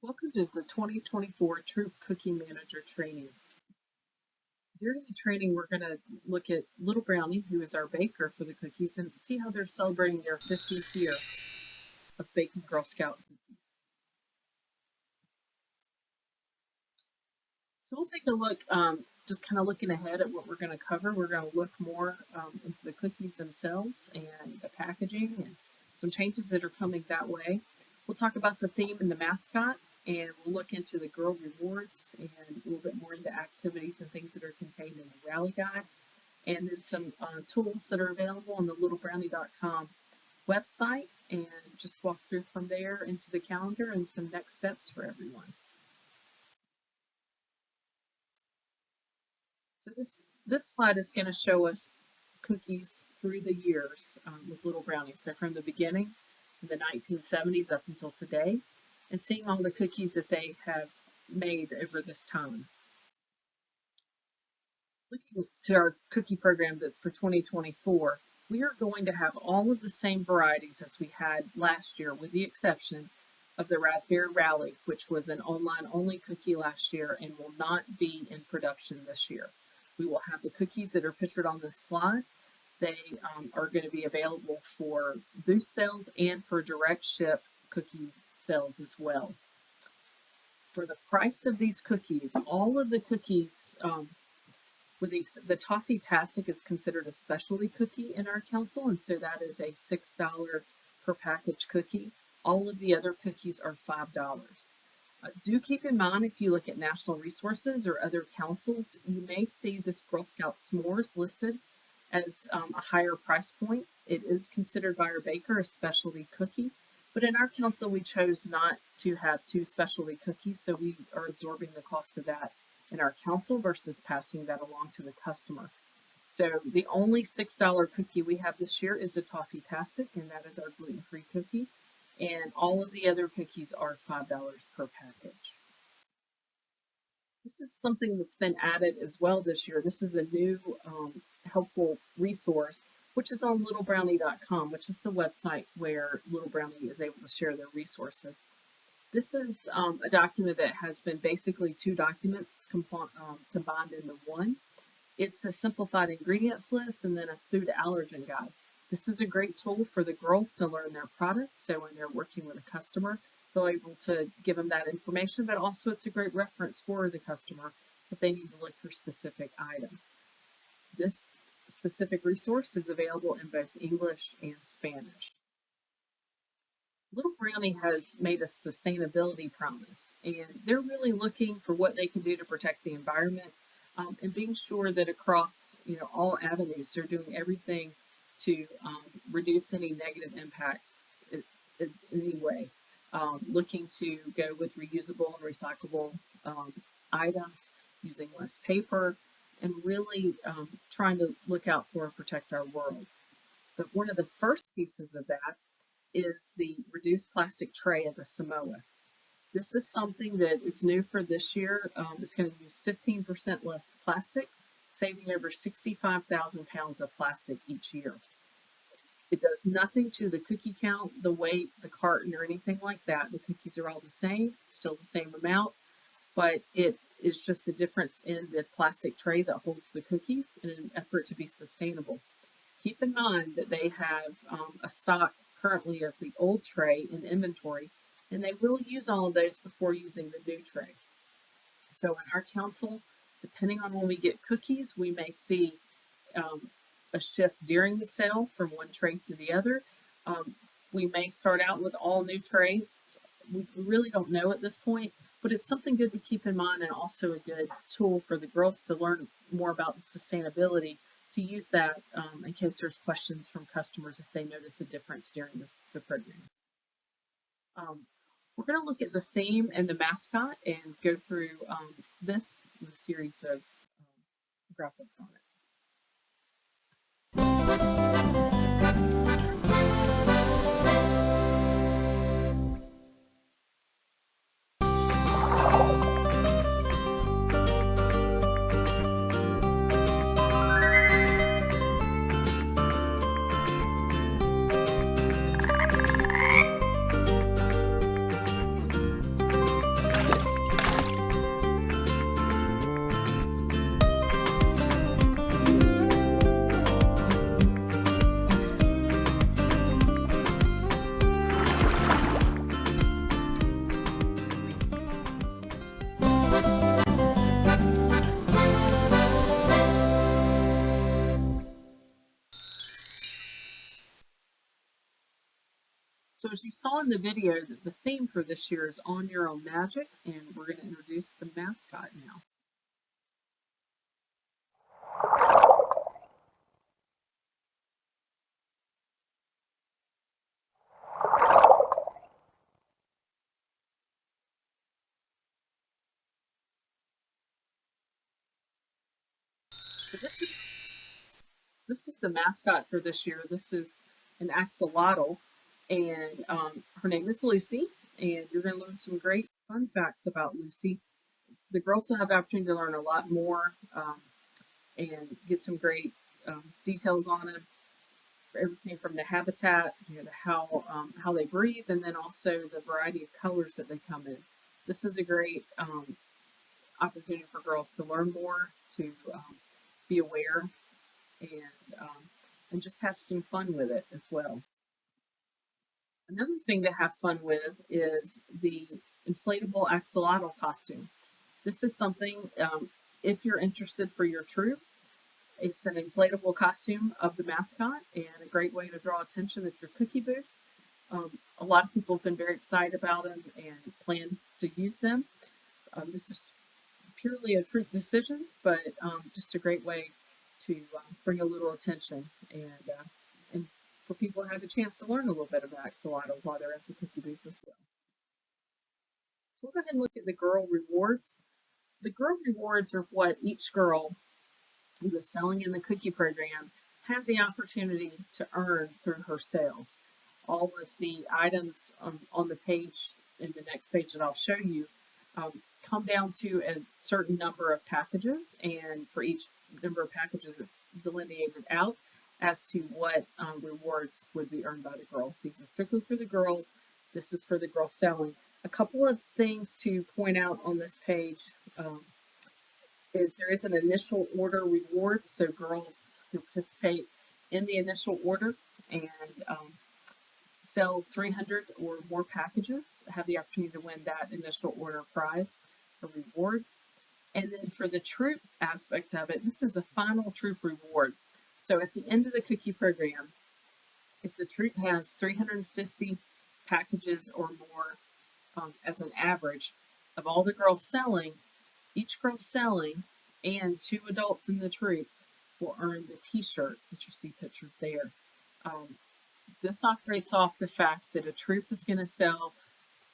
Welcome to the 2024 Troop Cookie Manager Training. During the training, we're going to look at Little Brownie, who is our baker for the cookies, and see how they're celebrating their 50th year of baking Girl Scout cookies. So we'll take a look, just kind of looking ahead at what we're going to cover. We're going to look more into the cookies themselves and the packaging and some changes that are coming that way. We'll talk about the theme and the mascot, and we'll look into the girl rewards and a little bit more into activities and things that are contained in the rally guide, and then some tools that are available on the littlebrownie.com website, and just walk through from there into the calendar and some next steps for everyone. So this slide is going to show us cookies through the years with Little Brownie. So from the beginning in the 1970s up until today, and seeing all the cookies that they have made over this time. Looking to our cookie program that's for 2024, we are going to have all of the same varieties as we had last year, with the exception of the Raspberry Rally, which was an online-only cookie last year and will not be in production this year. We will have the cookies that are pictured on this slide. They are going to be available for booth sales and for direct ship cookies sales as well. For the price of these cookies, all of the cookies, with the Toffee-tastic is considered a specialty cookie in our council, and so that is a $6 per package cookie. All of the other cookies are $5. Do keep in mind, if you look at national resources or other councils, you may see this Girl Scout S'mores listed as a higher price point. It is considered by our baker a specialty cookie, but in our council we chose not to have two specialty cookies, so we are absorbing the cost of that in our council versus passing that along to the customer. So the only $6 cookie we have this year is a Toffee-tastic, and that is our gluten-free cookie. And all of the other cookies are $5 per package. This is something that's been added as well this year. This is a new helpful resource, which is on littlebrownie.com, which is the website where Little Brownie is able to share their resources. This is a document that has been basically two documents combined into one. It's a simplified ingredients list and then a food allergen guide. This is a great tool for the girls to learn their products, so when they're working with a customer, they're able to give them that information, but also it's a great reference for the customer if they need to look for specific items. This specific resource is available in both English and Spanish. Little Brownie has made a sustainability promise, and they're really looking for what they can do to protect the environment and being sure that across all avenues they're doing everything to reduce any negative impacts in any way. Looking to go with reusable and recyclable items, using less paper, and really trying to look out for and protect our world. But one of the first pieces of that is the reduced plastic tray of the Samoa. This is something that is new for this year. It's going to use 15% less plastic, saving over 65,000 pounds of plastic each year. It does nothing to the cookie count, the weight, the carton, or anything like that. The cookies are all the same, still the same amount, but it is just a difference in the plastic tray that holds the cookies in an effort to be sustainable. Keep in mind that they have a stock currently of the old tray in inventory, and they will use all of those before using the new tray. So in our council, depending on when we get cookies, we may see a shift during the sale from one tray to the other. We may start out with all new trays. We really don't know at this point, but it's something good to keep in mind, and also a good tool for the girls to learn more about sustainability, to use that in case there's questions from customers if they notice a difference during the program. We're going to look at the theme and the mascot and go through this with a series of graphics on it. as you saw in the video, the theme for this year is On Your Own Magic, and we're going to introduce the mascot now. So this is the mascot for this year. This is an axolotl, and her name is Lucy, and you're going to learn some great fun facts about Lucy. The girls will have the opportunity to learn a lot more and get some great details on it. Everything from the habitat, to how they breathe, and then also the variety of colors that they come in. This is a great opportunity for girls to learn more, to be aware, and just have some fun with it as well. Another thing to have fun with is the inflatable axolotl costume. This is something, if you're interested for your troop, it's an inflatable costume of the mascot and a great way to draw attention at your cookie booth. A lot of people have been very excited about them and plan to use them. This is purely a troop decision, but just a great way to bring a little attention and for people to have a chance to learn a little bit about axolotl while they're at the cookie booth as well. So we'll go ahead and look at the girl rewards. The girl rewards are what each girl who is selling in the cookie program has the opportunity to earn through her sales. All of the items on the page, in the next page that I'll show you, come down to a certain number of packages, and for each number of packages it's delineated out as to what rewards would be earned by the girls. These are strictly for the girls. This is for the girls selling. A couple of things to point out on this page is there is an initial order reward, so girls who participate in the initial order and sell 300 or more packages have the opportunity to win that initial order prize, a reward. And then for the troop aspect of it, this is a final troop reward. So at the end of the cookie program, if the troop has 350 packages or more as an average of all the girls selling, each girl selling and 2 adults in the troop will earn the t-shirt that you see pictured there. This operates off the fact that a troop is going to sell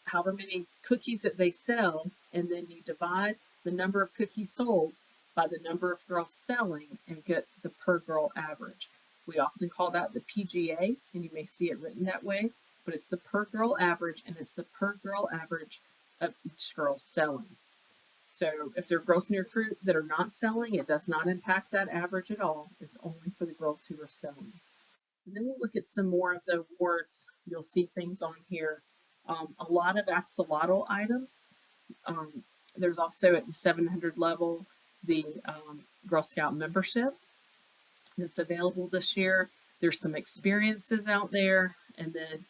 however many cookies that they sell, and then you divide the number of cookies sold by the number of girls selling and get the per girl average. We often call that the PGA, and you may see it written that way, but it's the per girl average, and it's the per girl average of each girl selling. So if there are girls in your troop that are not selling, it does not impact that average at all. It's only for the girls who are selling. And then we'll look at some more of the awards. You'll see things on here. A lot of axolotl items. There's also at the 700 level the Girl Scout membership that's available this year. There's some experiences out there, and then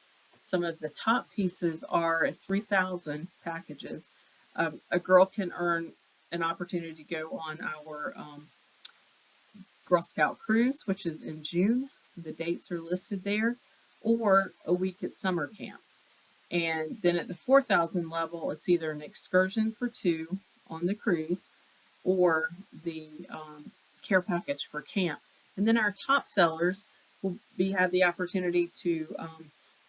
some of the top pieces are at 3,000 packages. A girl can earn an opportunity to go on our Girl Scout cruise, which is in June. The dates are listed there, or a week at summer camp. And then at the 4,000 level, it's either an excursion for 2 on the cruise or the care package for camp. And then our top sellers will have the opportunity to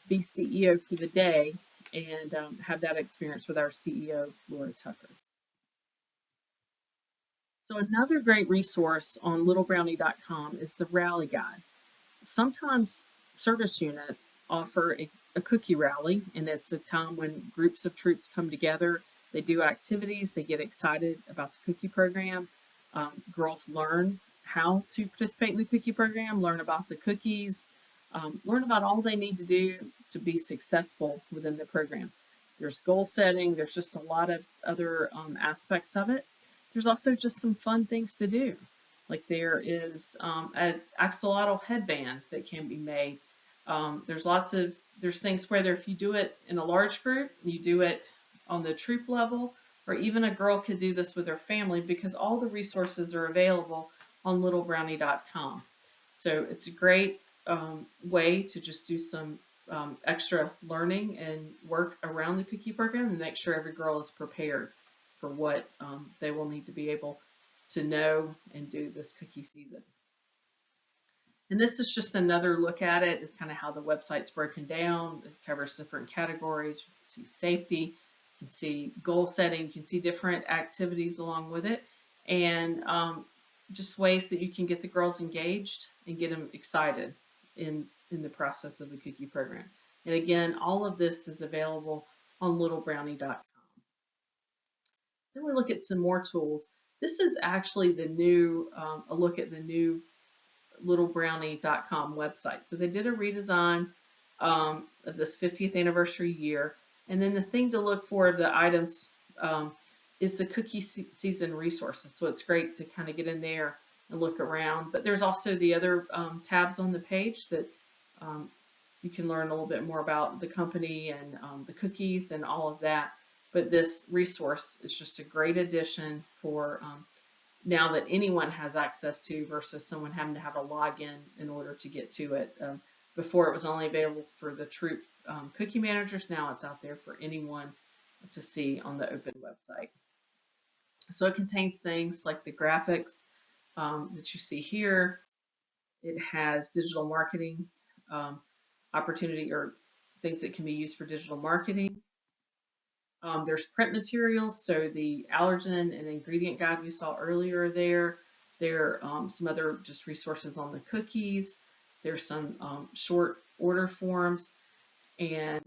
be CEO for the day and have that experience with our CEO, Laura Tucker. So another great resource on littlebrownie.com is the rally guide. Sometimes service units offer a cookie rally, and it's a time when groups of troops come together. They do activities, they get excited about the cookie program. Girls learn how to participate in the cookie program, learn about the cookies, learn about all they need to do to be successful within the program. There's goal setting, there's just a lot of other aspects of it. There's also just some fun things to do. Like there is an axolotl headband that can be made. There's things whether if you do it in a large group, you do it on the troop level, or even a girl could do this with her family, because all the resources are available on littlebrownie.com. So it's a great way to just do some extra learning and work around the cookie program and make sure every girl is prepared for what they will need to be able to know and do this cookie season. And this is just another look at it. It's kind of how the website's broken down. It covers different categories. You can see safety, you can see goal setting, you can see different activities along with it, and just ways that you can get the girls engaged and get them excited in the process of the cookie program. And again, all of this is available on littlebrownie.com. Then we look at some more tools. This is actually the new, a look at the new littlebrownie.com website. So they did a redesign of this 50th anniversary year. And then the thing to look for, the items, is the cookie season resources. So it's great to kind of get in there and look around. But there's also the other tabs on the page that you can learn a little bit more about the company and the cookies and all of that. But this resource is just a great addition for now that anyone has access to versus someone having to have a login in order to get to it. Before it was only available for the Troop cookie managers. Now it's out there for anyone to see on the open website. So it contains things like the graphics that you see here. It has digital marketing opportunity or things that can be used for digital marketing. There's print materials, so the allergen and ingredient guide we saw earlier there. There are some other just resources on the cookies. There's some short order forms, and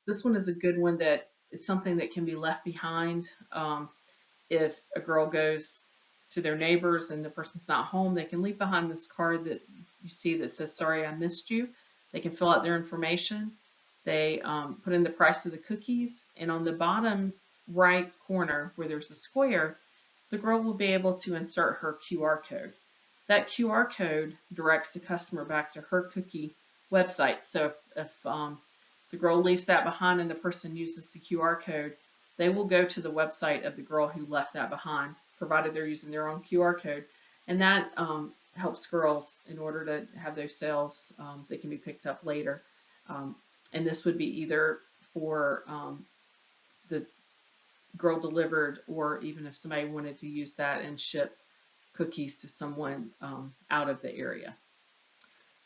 this one is a good one that it's something that can be left behind. If a girl goes to their neighbors and the person's not home, they can leave behind this card that you see that says, "Sorry, I missed you." They can fill out their information. They put in the price of the cookies, and on the bottom right corner where there's a square, the girl will be able to insert her QR code. That QR code directs the customer back to her cookie website. So if the girl leaves that behind and the person uses the QR code, they will go to the website of the girl who left that behind, provided they're using their own QR code. And that helps girls in order to have those sales that can be picked up later. And this would be either for the girl delivered, or even if somebody wanted to use that and ship cookies to someone out of the area.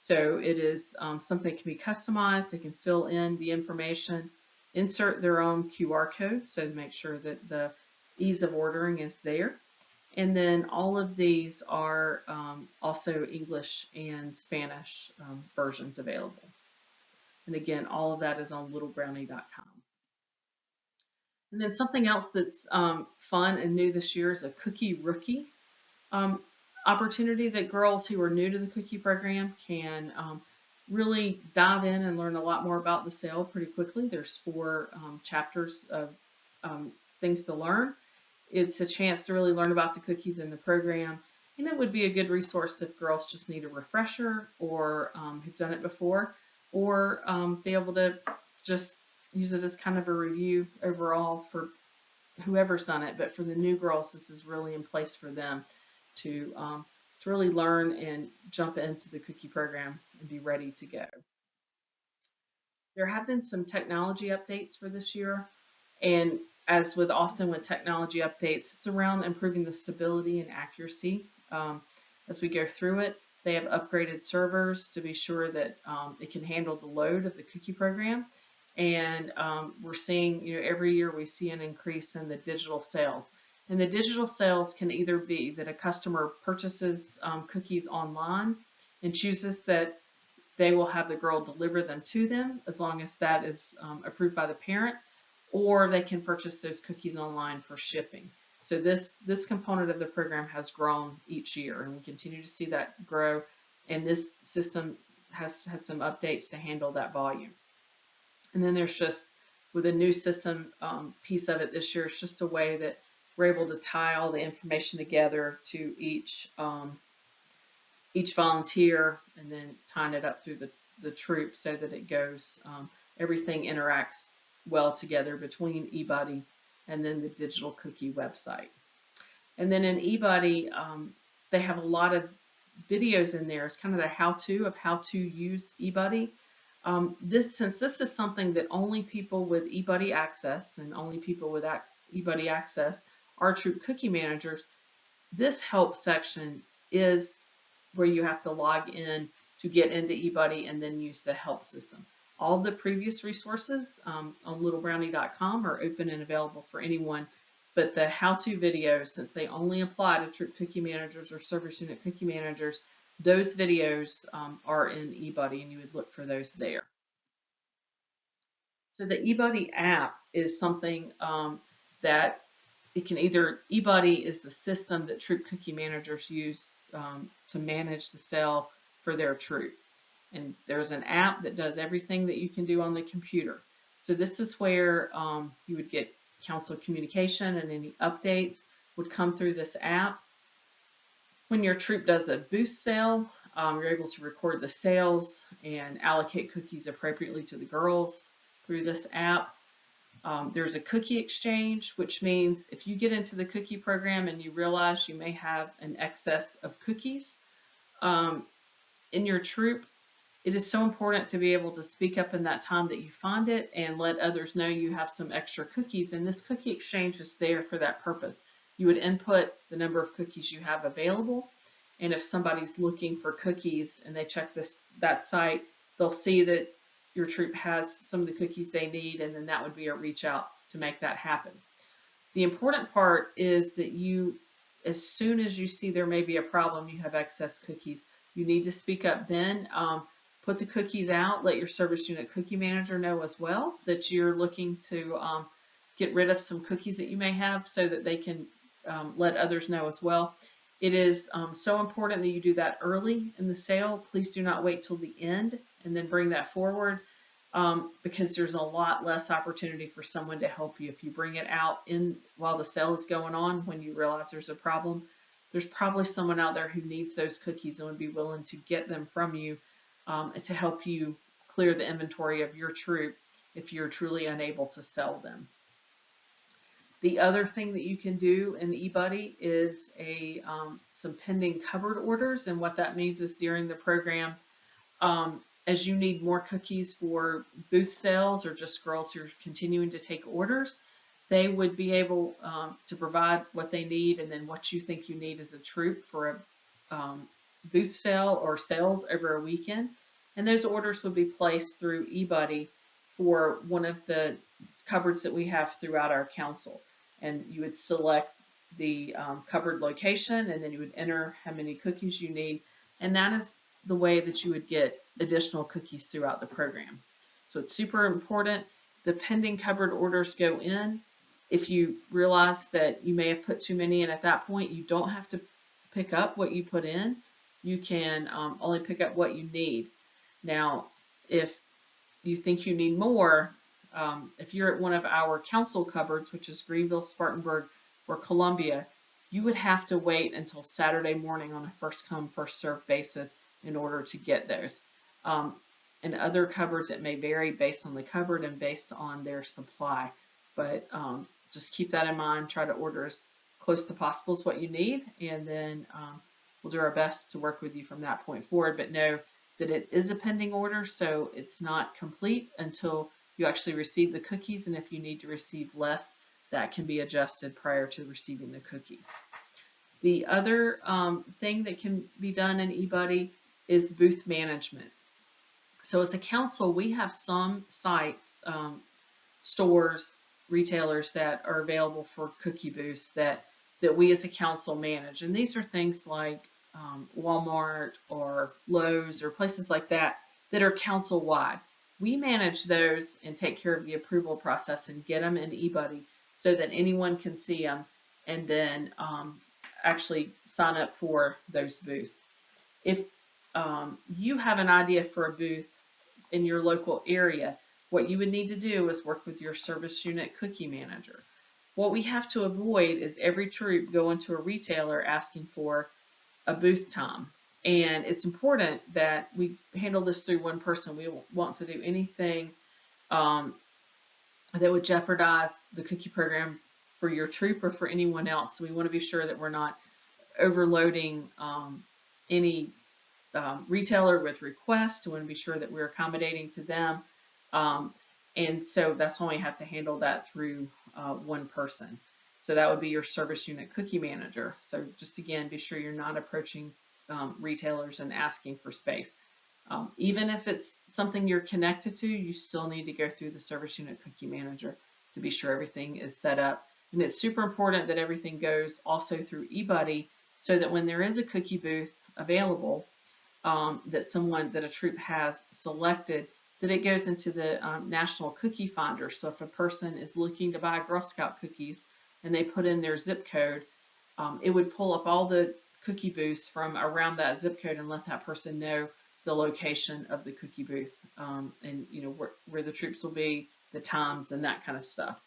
So it is something that can be customized. They can fill in the information, insert their own QR code, so to make sure that the ease of ordering is there. And then all of these are also English and Spanish versions available. And again, all of that is on littlebrownie.com. And then something else that's fun and new this year is a Cookie Rookie opportunity that girls who are new to the cookie program can really dive in and learn a lot more about the sale pretty quickly. There's 4 chapters of things to learn. It's a chance to really learn about the cookies in the program, and it would be a good resource if girls just need a refresher or have done it before, or be able to just use it as kind of a review overall for whoever's done it. But for the new girls, this is really in place for them to really learn and jump into the cookie program and be ready to go. There have been some technology updates for this year, and as with often with technology updates, it's around improving the stability and accuracy as we go through it. They have upgraded servers to be sure that it can handle the load of the cookie program. And we're seeing, every year we see an increase in the digital sales. And the digital sales can either be that a customer purchases cookies online and chooses that they will have the girl deliver them to them, as long as that is approved by the parent, or they can purchase those cookies online for shipping. So this component of the program has grown each year, and we continue to see that grow, and this system has had some updates to handle that volume. And then there's just, with a new system piece of it this year, it's just a way that we're able to tie all the information together to each volunteer, and then tying it up through the troop so that it goes, everything interacts well together between eBuddy and then the digital cookie website. And then in eBuddy, they have a lot of videos in there. It's kind of the how-to of how to use eBuddy. Since this is something that only people with eBuddy access and only people with eBuddy access are Troop Cookie Managers, this help section is where you have to log in to get into eBuddy and then use the help system. All the previous resources on littlebrownie.com are open and available for anyone, but the how-to videos, since they only apply to Troop Cookie Managers or Service Unit Cookie Managers, those videos are in eBuddy, and you would look for those there. So the eBuddy app is something that it can either, eBuddy is the system that Troop Cookie Managers use to manage the cell for their troop. And there's an app that does everything that you can do on the computer. So this is where you would get council communication, and any updates would come through this app. When your troop does a boost sale, you're able to record the sales and allocate cookies appropriately to the girls through this app. There's a cookie exchange, which means if you get into the cookie program and you realize you may have an excess of cookies in your troop, it is so important to be able to speak up in that time that you find it and let others know you have some extra cookies. And this cookie exchange is there for that purpose. You would input the number of cookies you have available, and if somebody's looking for cookies and they check that site, they'll see that your troop has some of the cookies they need, and then that would be a reach out to make that happen. The important part is that you, as soon as you see there may be a problem, you have excess cookies, you need to speak up then. Put the cookies out, let your Service Unit Cookie Manager know as well that you're looking to get rid of some cookies that you may have, so that they can let others know as well. It is so important that you do that early in the sale. Please do not wait till the end and then bring that forward, because there's a lot less opportunity for someone to help you. If you bring it out while the sale is going on, when you realize there's a problem, there's probably someone out there who needs those cookies and would be willing to get them from you to help you clear the inventory of your troop if you're truly unable to sell them. The other thing that you can do in eBuddy is some pending cupboard orders, and what that means is during the program, as you need more cookies for booth sales or just girls who are continuing to take orders, they would be able to provide what they need and then what you think you need as a troop for a booth sale or sales over a weekend. And those orders would be placed through eBuddy for one of the cupboards that we have throughout our council. And you would select the cupboard location, and then you would enter how many cookies you need. And that is the way that you would get additional cookies throughout the program. So it's super important. The pending cupboard orders go in. If you realize that you may have put too many in at that point, you don't have to pick up what you put in. You can only pick up what you need. Now, if you think you need more, if you're at one of our council cupboards, which is Greenville, Spartanburg, or Columbia, you would have to wait until Saturday morning on a first come, first served basis in order to get those. In other cupboards, it may vary based on the cupboard and based on their supply, but just keep that in mind. Try to order as close to possible as what you need, and then we'll do our best to work with you from that point forward. But know that it is a pending order, so it's not complete until you actually receive the cookies, and if you need to receive less, that can be adjusted prior to receiving the cookies. The other thing that can be done in eBuddy is booth management. So as a council, we have some sites, stores, retailers that are available for cookie booths that we as a council manage. And these are things like Walmart or Lowe's or places like that that are council-wide. We manage those and take care of the approval process and get them in eBuddy so that anyone can see them and then actually sign up for those booths. If you have an idea for a booth in your local area, what you would need to do is work with your Service Unit Cookie Manager. What we have to avoid is every troop going to a retailer asking for a booth time. And it's important that we handle this through one person. We don't want to do anything that would jeopardize the cookie program for your troop or for anyone else. So we want to be sure that we're not overloading any retailer with requests. We want to be sure that we're accommodating to them. And so that's why we have to handle that through one person. So that would be your service unit cookie manager. So just again, be sure you're not approaching retailers and asking for space. Even if it's something you're connected to, you still need to go through the service unit cookie manager to be sure everything is set up. And it's super important that everything goes also through eBuddy so that when there is a cookie booth available that a troop has selected, that it goes into the National Cookie Finder. So if a person is looking to buy Girl Scout cookies and they put in their zip code, it would pull up all the cookie booths from around that zip code and let that person know the location of the cookie booth and where the troops will be, the times, and that kind of stuff.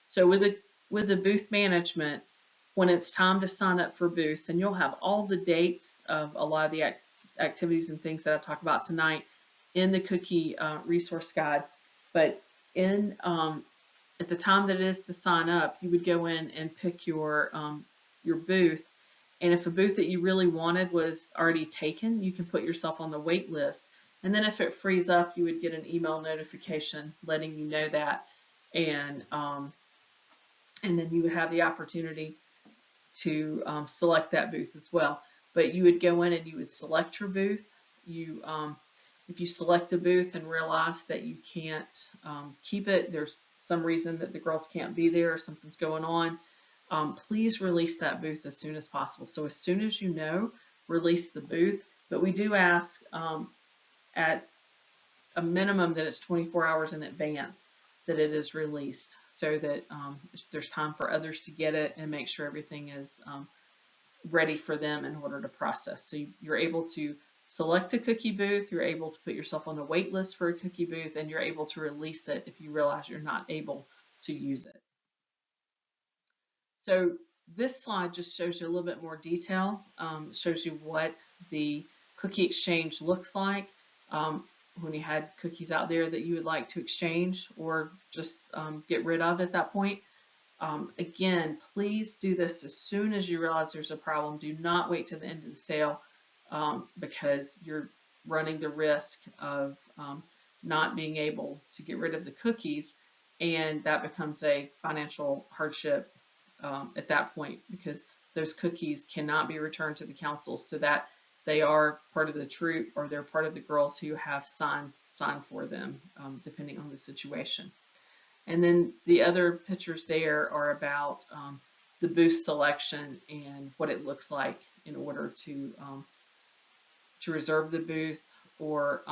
So with the booth management, when it's time to sign up for booths, and you'll have all the dates of a lot of the activities and things that I talk about tonight in the cookie resource guide, but at the time that it is to sign up, you would go in and pick your booth. And if a booth that you really wanted was already taken, you can put yourself on the wait list. And then if it frees up, you would get an email notification letting you know that. And then you would have the opportunity to select that booth as well. But you would go in and you would select your booth. If you select a booth and realize that you can't keep it, there's some reason that the girls can't be there or something's going on, please release that booth as soon as possible. So as soon as you know, release the booth. But we do ask at a minimum that it's 24 hours in advance that it is released so that there's time for others to get it and make sure everything is ready for them in order to process. So you're able to select a cookie booth, you're able to put yourself on the wait list for a cookie booth, and you're able to release it if you realize you're not able to use it. So this slide just shows you a little bit more detail, shows you what the cookie exchange looks like when you had cookies out there that you would like to exchange or just get rid of at that point. Again, please do this as soon as you realize there's a problem. Do not wait to the end of the sale because you're running the risk of not being able to get rid of the cookies, and that becomes a financial hardship at that point because those cookies cannot be returned to the council so that they are part of the troop or they're part of the girls who have signed for them, depending on the situation. And then the other pictures there are about the booth selection and what it looks like in order to reserve the booth or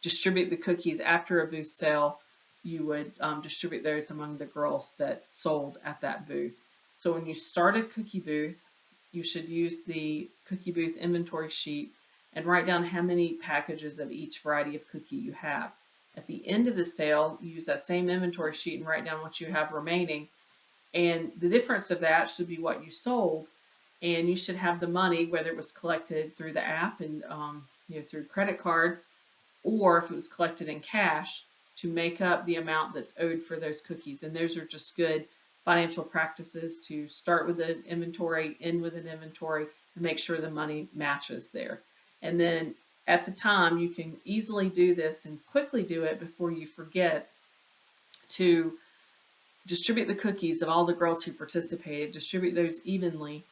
distribute the cookies after a booth sale. You would distribute those among the girls that sold at that booth. So when you start a cookie booth, you should use the cookie booth inventory sheet and write down how many packages of each variety of cookie you have. At the end of the sale, you use that same inventory sheet and write down what you have remaining. And the difference of that should be what you sold. And you should have the money, whether it was collected through the app and through credit card, or if it was collected in cash, to make up the amount that's owed for those cookies. And those are just good financial practices to start with an inventory, end with an inventory, and make sure the money matches there. And then at the time, you can easily do this and quickly do it before you forget to distribute the cookies of all the girls who participated, distribute those evenly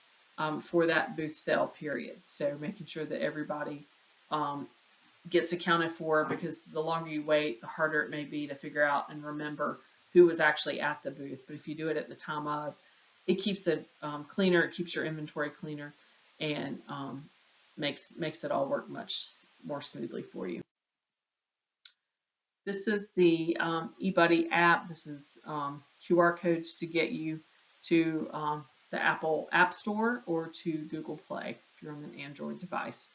for that booth sale period. So making sure that everybody gets accounted for, because the longer you wait, the harder it may be to figure out and remember who was actually at the booth. But if you do it at the time of, it keeps it cleaner, it keeps your inventory cleaner, and makes it all work much more smoothly for you. This is the eBuddy app. This is QR codes to get you to the Apple App Store or to Google Play if you're on an Android device.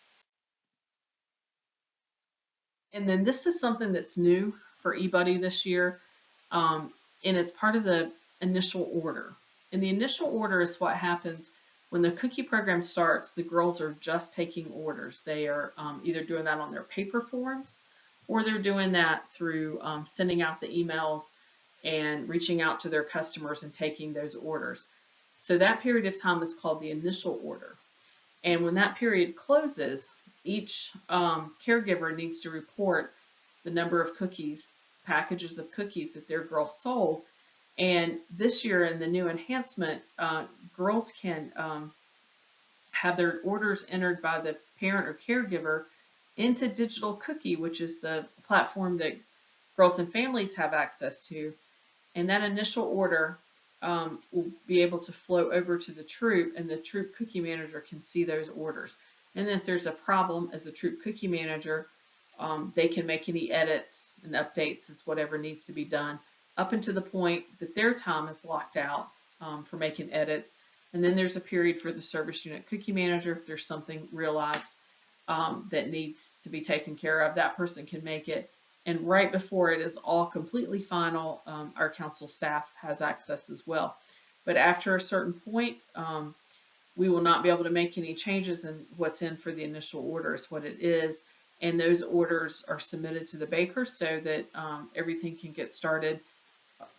And then this is something that's new for eBuddy this year, and it's part of the initial order. And the initial order is what happens when the cookie program starts. The girls are just taking orders. They are either doing that on their paper forms, or they're doing that through sending out the emails and reaching out to their customers and taking those orders. So that period of time is called the initial order. And when that period closes, each caregiver needs to report the number of cookies, packages of cookies that their girl sold. And this year in the new enhancement, girls can have their orders entered by the parent or caregiver into Digital Cookie, which is the platform that girls and families have access to. And that initial order will be able to flow over to the Troop, and the Troop Cookie Manager can see those orders. And then if there's a problem as a Troop Cookie Manager, they can make any edits and updates as whatever needs to be done up until the point that their time is locked out for making edits. And then there's a period for the Service Unit Cookie Manager. If there's something realized that needs to be taken care of, that person can make it. And right before it is all completely final, our council staff has access as well. But after a certain point, we will not be able to make any changes in what's in for the initial order is what it is. And those orders are submitted to the baker so that everything can get started,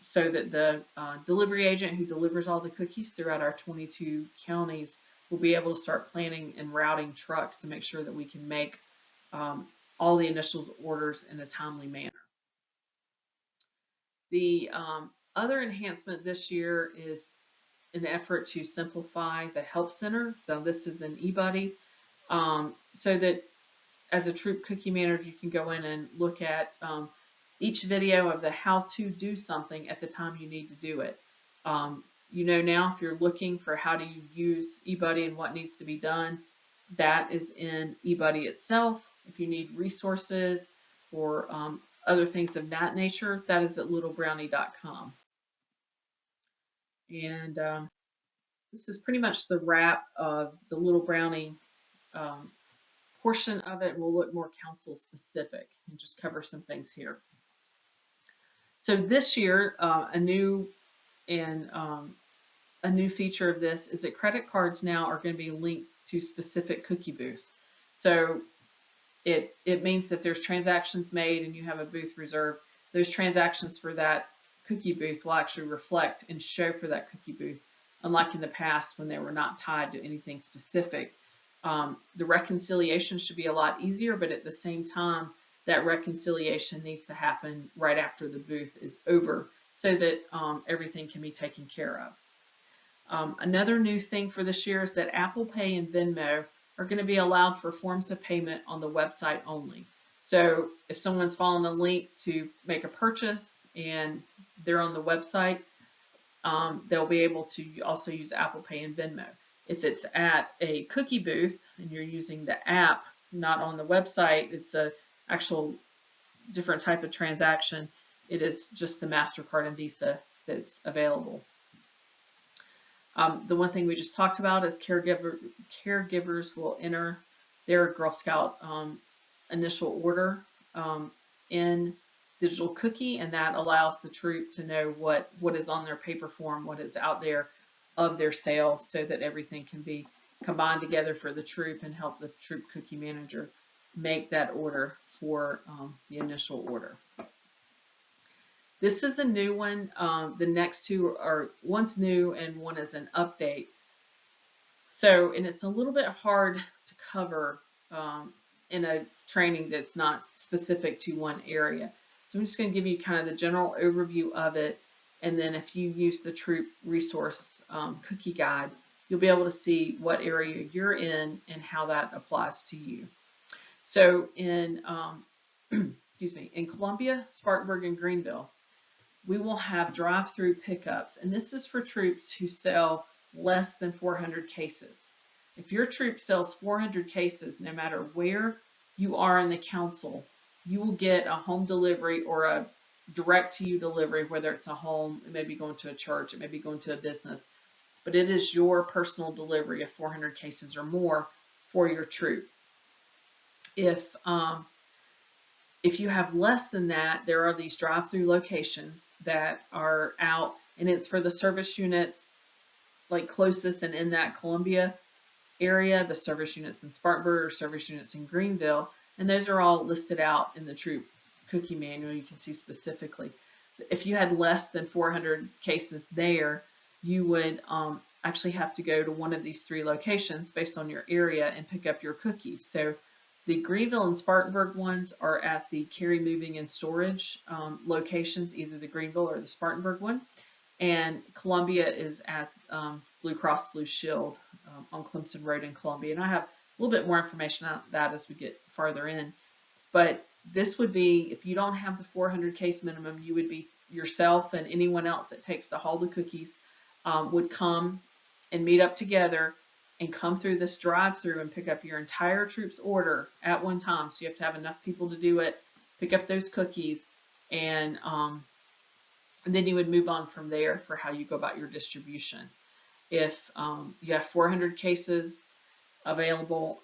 so that the delivery agent who delivers all the cookies throughout our 22 counties will be able to start planning and routing trucks to make sure that we can make all the initial orders in a timely manner. The other enhancement this year is an effort to simplify the help center. So this is an eBuddy, so that as a Troop Cookie Manager, you can go in and look at each video of the how to do something at the time you need to do it. You know now if you're looking for how do you use eBuddy and what needs to be done, that is in eBuddy itself. If you need resources or other things of that nature, that is at littlebrownie.com. And this is pretty much the wrap of the Little Brownie portion of it. We'll look more council specific and just cover some things here. So this year, a new feature of this is that credit cards now are going to be linked to specific cookie booths. So it means that there's transactions made and you have a booth reserved. Those transactions for that cookie booth will actually reflect and show for that cookie booth, unlike in the past when they were not tied to anything specific. The reconciliation should be a lot easier, but at the same time, that reconciliation needs to happen right after the booth is over so that everything can be taken care of. Another new thing for this year is that Apple Pay and Venmo are going to be allowed for forms of payment on the website only. So if someone's following a link to make a purchase and they're on the website, they'll be able to also use Apple Pay and Venmo. If it's at a cookie booth and you're using the app, not on the website, it's a actual different type of transaction. It is just the MasterCard and Visa that's available. The one thing we just talked about is caregivers will enter their Girl Scout initial order in Digital Cookie, and that allows the troop to know what is on their paper form, what is out there of their sales, so that everything can be combined together for the troop and help the Troop Cookie Manager make that order for the initial order. This is a new one. The next two are, one's new and one is an update. So, and it's a little bit hard to cover in a training that's not specific to one area. So I'm just going to give you kind of the general overview of it. And then if you use the Troop Resource Cookie Guide, you'll be able to see what area you're in and how that applies to you. So in, excuse me, in Columbia, Spartanburg, and Greenville, we will have drive-through pickups. And this is for troops who sell less than 400 cases. If your troop sells 400 cases, no matter where you are in the council, you will get a home delivery or a direct-to-you delivery, whether it's a home, it may be going to a church, it may be going to a business, but it is your personal delivery of 400 cases or more for your troop. If you have less than that, there are these drive-through locations that are out, and it's for the service units like closest and in that Columbia area, the service units in Spartanburg or service units in Greenville, and those are all listed out in the Troop Cookie Manual. You can see specifically. If you had less than 400 cases there, you would actually have to go to one of these three locations based on your area and pick up your cookies. So The Greenville and Spartanburg ones are at the Carry Moving and Storage locations, either the Greenville or the Spartanburg one. And Columbia is at Blue Cross Blue Shield on Clemson Road in Columbia. And I have a little bit more information on that as we get farther in. But this would be, if you don't have the 400 case minimum, you would be yourself and anyone else that takes to haul the cookies would come and meet up together and come through this drive-through and pick up your entire troop's order at one time. So you have to have enough people to do it, pick up those cookies, and then you would move on from there for how you go about your distribution. If you have 400 cases available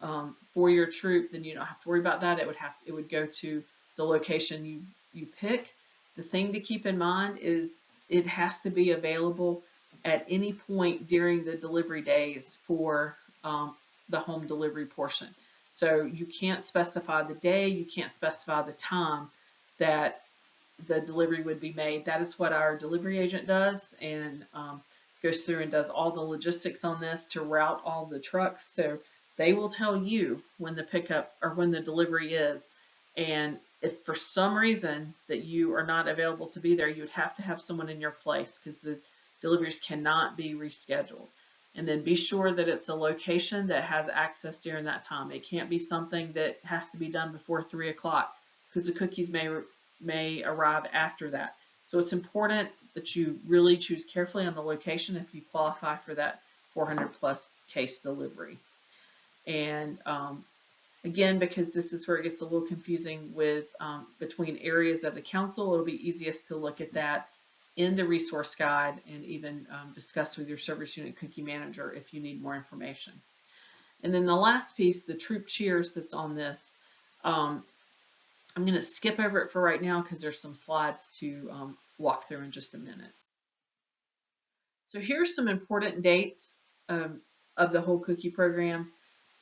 for your troop, then you don't have to worry about that. It would go to the location you pick. The thing to keep in mind is it has to be available at any point during the delivery days for the home delivery portion. So you can't specify the day, you can't specify the time that the delivery would be made. That is what our delivery agent does, and goes through and does all the logistics on this to route all the trucks. So they will tell you when the pickup or when the delivery is. And if for some reason that you are not available to be there, you would have to have someone in your place because the deliveries cannot be rescheduled. And then be sure that it's a location that has access during that time. It can't be something that has to be done before 3 o'clock because the cookies may arrive after that. So it's important that you really choose carefully on the location if you qualify for that 400 plus case delivery. And again, because this is where it gets a little confusing with between areas of the council, it'll be easiest to look at that in the resource guide and even discuss with your service unit cookie manager if you need more information. And then the last piece, the troop cheers that's on this, I'm going to skip over it for right now because there's some slides to walk through in just a minute. So here's some important dates of the whole cookie program,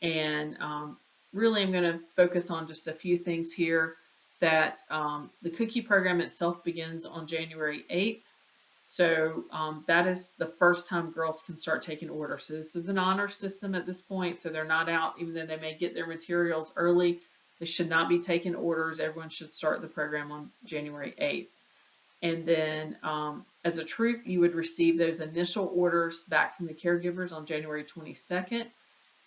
and really I'm going to focus on just a few things here. That the cookie program itself begins on January 8th. So that is the first time girls can start taking orders. So this is an honor system at this point, so they're not out, even though they may get their materials early. They should not be taking orders. Everyone should start the program on January 8th. And then as a troop, you would receive those initial orders back from the caregivers on January 22nd.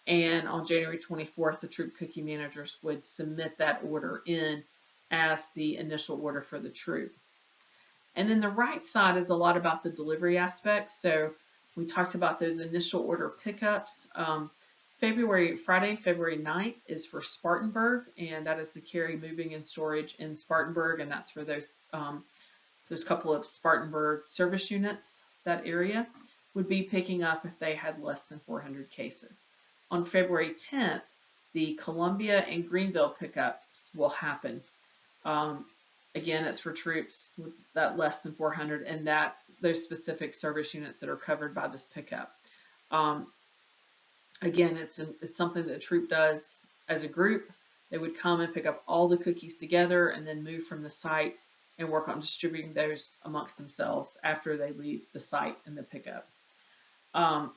And on January 24th, the troop cookie managers would submit that order in as the initial order for the troop. And then the right side is a lot about the delivery aspect. So we talked about those initial order pickups. Friday, February 9th is for Spartanburg, and that is the Carry Moving and Storage in Spartanburg, and that's for those couple of Spartanburg service units. That area would be picking up if they had less than 400 cases. On February 10th, the Columbia and Greenville pickups will happen. Again, it's for troops with that less than 400 and those specific service units that are covered by this pickup. Again, it's something that the troop does as a group. They would come and pick up all the cookies together and then move from the site and work on distributing those amongst themselves after they leave the site and the pickup.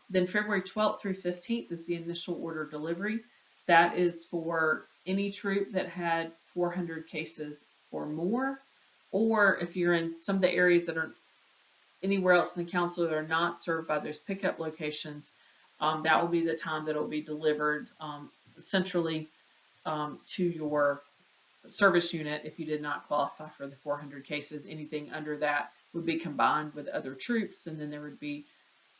Then February 12th through 15th is the initial order delivery. That is for any troop that had 400 cases or more, or if you're in some of the areas that are anywhere else in the council that are not served by those pickup locations, that will be the time that it will be delivered centrally to your service unit. If you did not qualify for the 400 cases, anything under that would be combined with other troops, and then there would be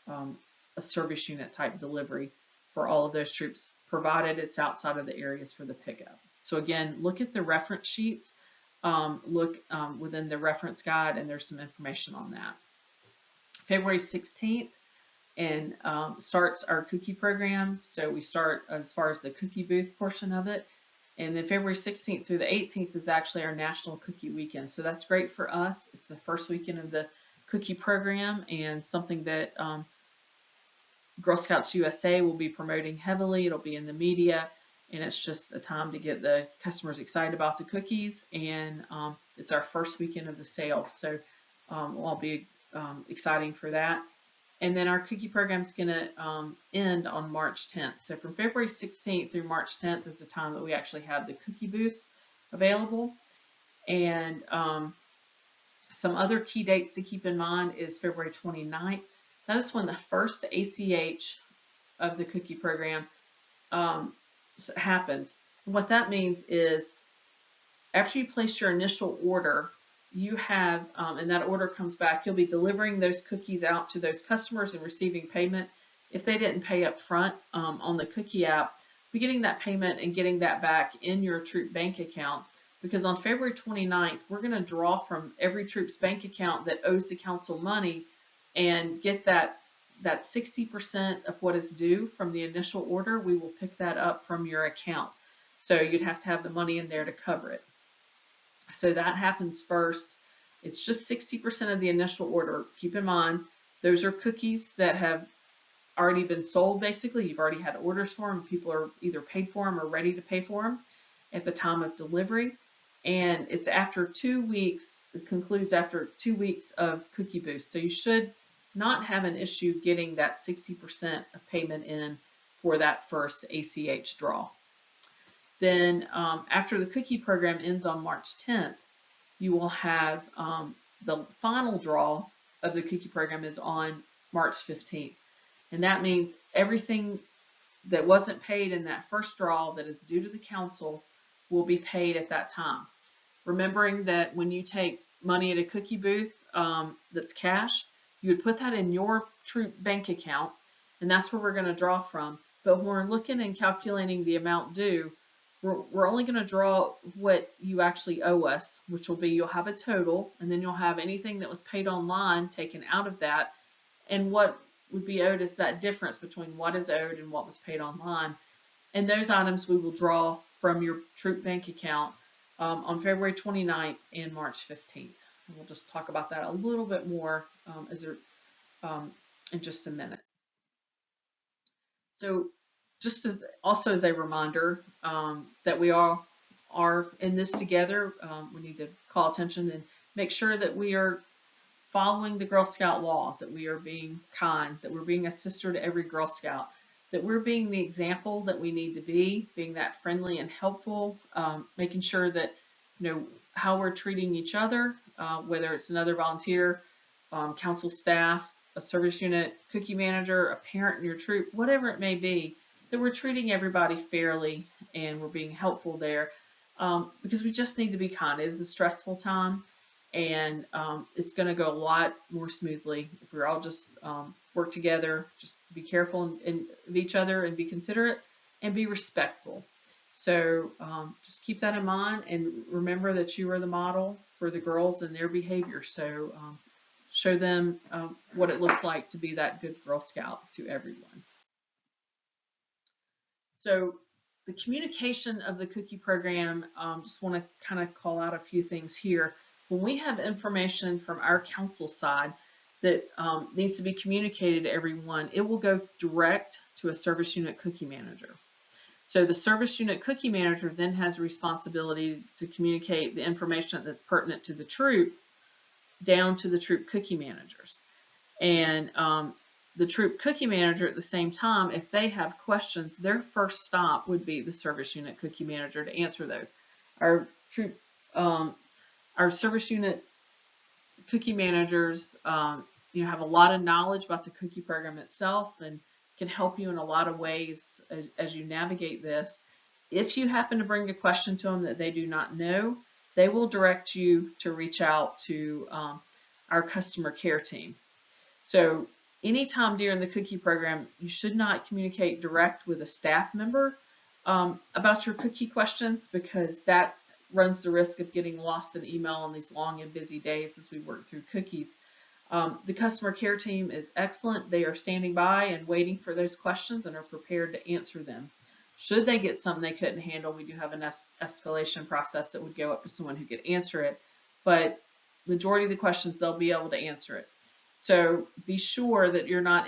a service unit type delivery for all of those troops, provided it's outside of the areas for the pickup. So again, look at the reference sheets, look within the reference guide, and there's some information on that. February 16th and starts our cookie program. So we start as far as the cookie booth portion of it. And then February 16th through the 18th is actually our National Cookie Weekend. So that's great for us. It's the first weekend of the cookie program and something that Girl Scouts USA will be promoting heavily. It'll be in the media, and it's just a time to get the customers excited about the cookies. And it's our first weekend of the sale, so we'll all be exciting for that. And then our cookie program is going to end on March 10th. So from February 16th through March 10th is the time that we actually have the cookie booths available. And some other key dates to keep in mind is February 29th. That is when the first ACH of the cookie program happens. And what that means is after you place your initial order, you have, and that order comes back, you'll be delivering those cookies out to those customers and receiving payment. If they didn't pay up front on the cookie app, be getting that payment and getting that back in your Troop bank account, because on February 29th, we're going to draw from every Troop's bank account that owes the council money and get that 60% of what is due from the initial order. We will pick that up from your account. So you'd have to have the money in there to cover it. So that happens first. It's just 60% of the initial order. Keep in mind, those are cookies that have already been sold, basically. You've already had orders for them. People are either paid for them or ready to pay for them at the time of delivery. And it's after 2 weeks, it concludes after 2 weeks of cookie boost. So you should not have an issue getting that 60% of payment in for that first ACH draw. Then after the cookie program ends on March 10th, you will have the final draw of the cookie program is on March 15th. And that means everything that wasn't paid in that first draw that is due to the council will be paid at that time. Remembering that when you take money at a cookie booth that's cash, you would put that in your Troop bank account, and that's where we're going to draw from. But when we're looking and calculating the amount due, we're only going to draw what you actually owe us, which will be, you'll have a total, and then you'll have anything that was paid online taken out of that, and what would be owed is that difference between what is owed and what was paid online. And those items we will draw from your Troop bank account on February 29th and March 15th. And we'll just talk about that a little bit more in just a minute. So just also as a reminder that we all are in this together, we need to call attention and make sure that we are following the Girl Scout law, that we are being kind, that we're being a sister to every Girl Scout, that we're being the example that we need to be, being that friendly and helpful, making sure that, you know, how we're treating each other, whether it's another volunteer, council staff, a service unit, cookie manager, a parent in your troop, whatever it may be, that we're treating everybody fairly and we're being helpful there, because we just need to be kind. It is a stressful time, and it's going to go a lot more smoothly if we're all just work together, just be careful of each other and be considerate and be respectful. So just keep that in mind and remember that you are the model for the girls and their behavior. So show them what it looks like to be that good Girl Scout to everyone. So the communication of the cookie program, just want to kind of call out a few things here. When we have information from our council side that needs to be communicated to everyone, it will go direct to a service unit cookie manager. So the service unit cookie manager then has a responsibility to communicate the information that's pertinent to the troop down to the troop cookie managers. And the troop cookie manager at the same time, if they have questions, their first stop would be the service unit cookie manager to answer those. Our troop, our service unit cookie managers, you know, have a lot of knowledge about the cookie program itself and can help you in a lot of ways as you navigate this. If you happen to bring a question to them that they do not know, they will direct you to reach out to our customer care team. So anytime during the cookie program, you should not communicate direct with a staff member about your cookie questions, because that runs the risk of getting lost in email on these long and busy days as we work through cookies. The customer care team is excellent. They are standing by and waiting for those questions and are prepared to answer them. Should they get something they couldn't handle, we do have an escalation process that would go up to someone who could answer it. But majority of the questions, they'll be able to answer it. So be sure that you're not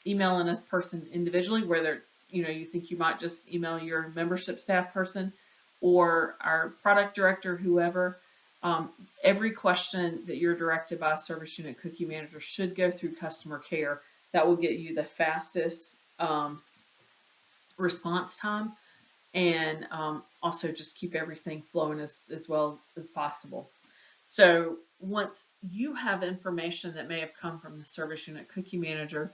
emailing this person individually, whether you think you might just email your membership staff person or our product director, whoever. Every question that you're directed by a service unit cookie manager should go through customer care. That will get you the fastest response time, and also just keep everything flowing as well as possible. So once you have information that may have come from the service unit cookie manager,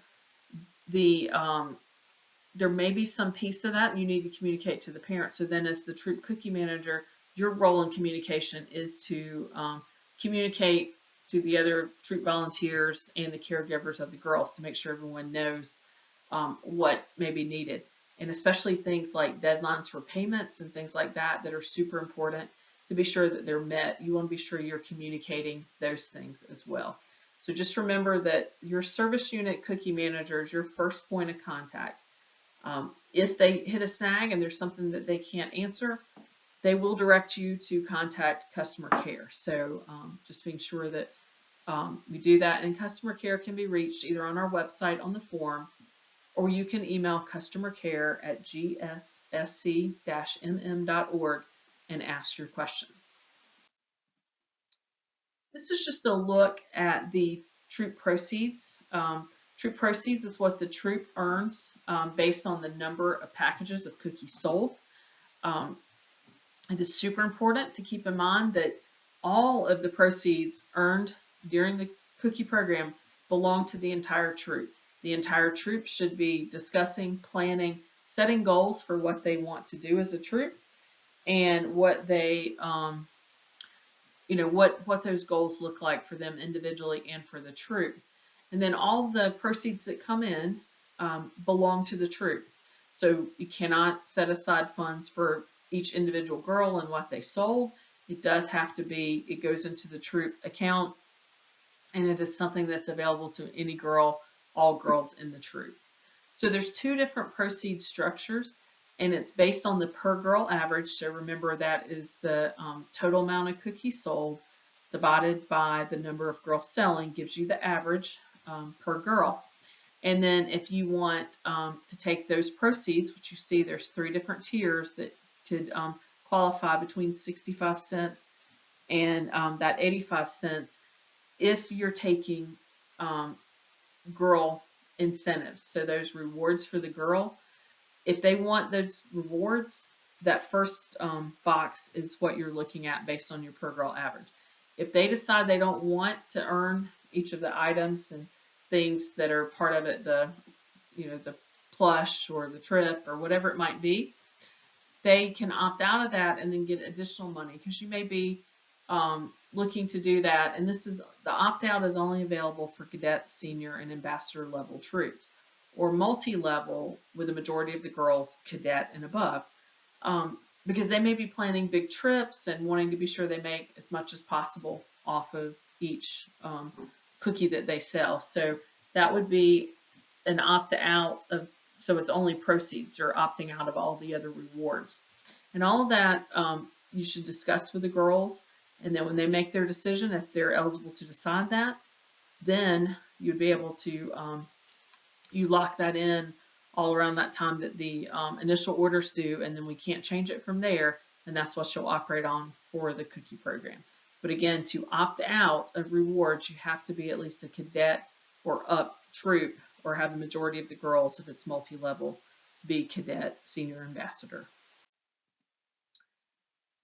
there may be some piece of that you need to communicate to the parent. So then as the troop cookie manager, your role in communication is to communicate to the other troop volunteers and the caregivers of the girls to make sure everyone knows what may be needed. And especially things like deadlines for payments and things like that that are super important to be sure that they're met. You want to be sure you're communicating those things as well. So just remember that your service unit cookie manager is your first point of contact. If they hit a snag and there's something that they can't answer, they will direct you to contact customer care. So just being sure that we do that. And customer care can be reached either on our website on the form, or you can email customercare@gssc-mm.org and ask your questions. This is just a look at the troop proceeds. Troop proceeds is what the troop earns based on the number of packages of cookies sold. It is super important to keep in mind that all of the proceeds earned during the cookie program belong to the entire troop. The entire troop should be discussing, planning, setting goals for what they want to do as a troop, and what they, what those goals look like for them individually and for the troop. And then all the proceeds that come in belong to the troop. So you cannot set aside funds for each individual girl and what they sold. It does have to be, it goes into the troop account, and it is something that's available to any girl, all girls in the troop. So there's two different proceeds structures, and it's based on the per girl average. So remember, that is the total amount of cookies sold divided by the number of girls selling gives you the average per girl. And then if you want to take those proceeds, which you see there's three different tiers that could qualify between 65 cents and that 85 cents if you're taking girl incentives. So those rewards for the girl, if they want those rewards, that first box is what you're looking at based on your per girl average. If they decide they don't want to earn each of the items and things that are part of it, the plush or the trip or whatever it might be, they can opt out of that and then get additional money, because you may be looking to do that. And this is, the opt-out is only available for cadet, senior, and ambassador level troops, or multi-level with a majority of the girls cadet and above, because they may be planning big trips and wanting to be sure they make as much as possible off of each cookie that they sell. So that would be an opt-out of, so it's only proceeds, or opting out of all the other rewards. And all of that you should discuss with the girls, and then when they make their decision, if they're eligible to decide that, then you'd be able to, you lock that in all around that time that the initial orders due, and then we can't change it from there, and that's what you'll operate on for the cookie program. But again, to opt out of rewards, you have to be at least a cadet or up troop, or have the majority of the girls, if it's multi-level, be cadet, senior, ambassador.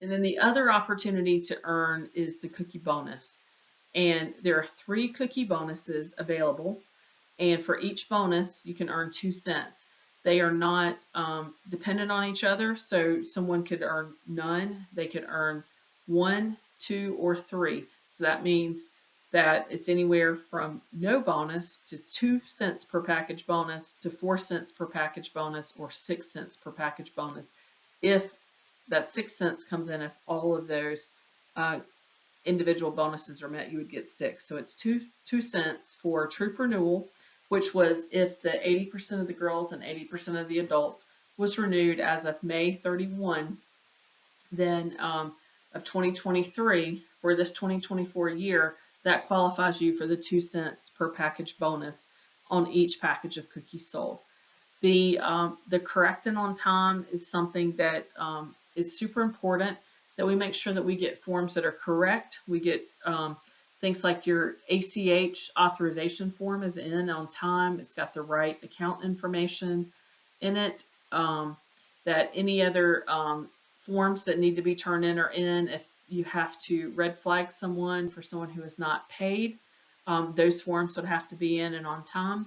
And then the other opportunity to earn is the cookie bonus. And there are 3 cookie bonuses available, and for each bonus you can earn 2 cents. They are not dependent on each other, so someone could earn none, they could earn 1, 2, or 3. So that means that it's anywhere from no bonus to 2 cents per package bonus to 4 cents per package bonus, or 6 cents per package bonus. If that 6 cents comes in, if all of those individual bonuses are met, you would get 6. So it's 2 cents for troop renewal, which was if the 80% of the girls and 80% of the adults was renewed as of May 31, then of 2023, for this 2024 year, that qualifies you for the 2 cents per package bonus on each package of cookies sold. The correct and on time is something that is super important. that we make sure that we get forms that are correct. We get things like your ACH authorization form is in on time. It's got the right account information in it. That any other forms that need to be turned in are in. If you have to red flag someone for someone who is not paid, those forms would have to be in and on time.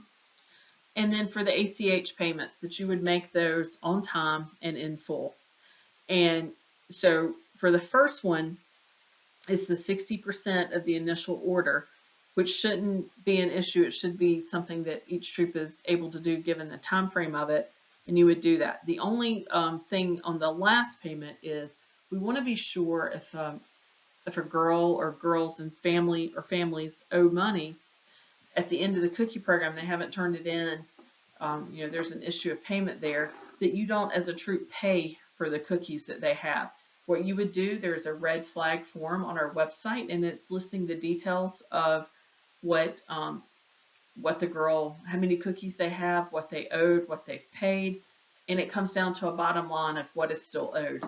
And then for the ACH payments, that you would make those on time and in full. And so for the first one, it's the 60% of the initial order, which shouldn't be an issue. It should be something that each troop is able to do given the time frame of it, and you would do that. The only thing on the last payment is we want to be sure if a girl or girls and family or families owe money at the end of the cookie program, they haven't turned it in, you know, there's an issue of payment there, that you don't as a troop pay for the cookies that they have. What you would do, there's a red flag form on our website, and it's listing the details of what the girl, how many cookies they have, what they owed, what they've paid, and it comes down to a bottom line of what is still owed.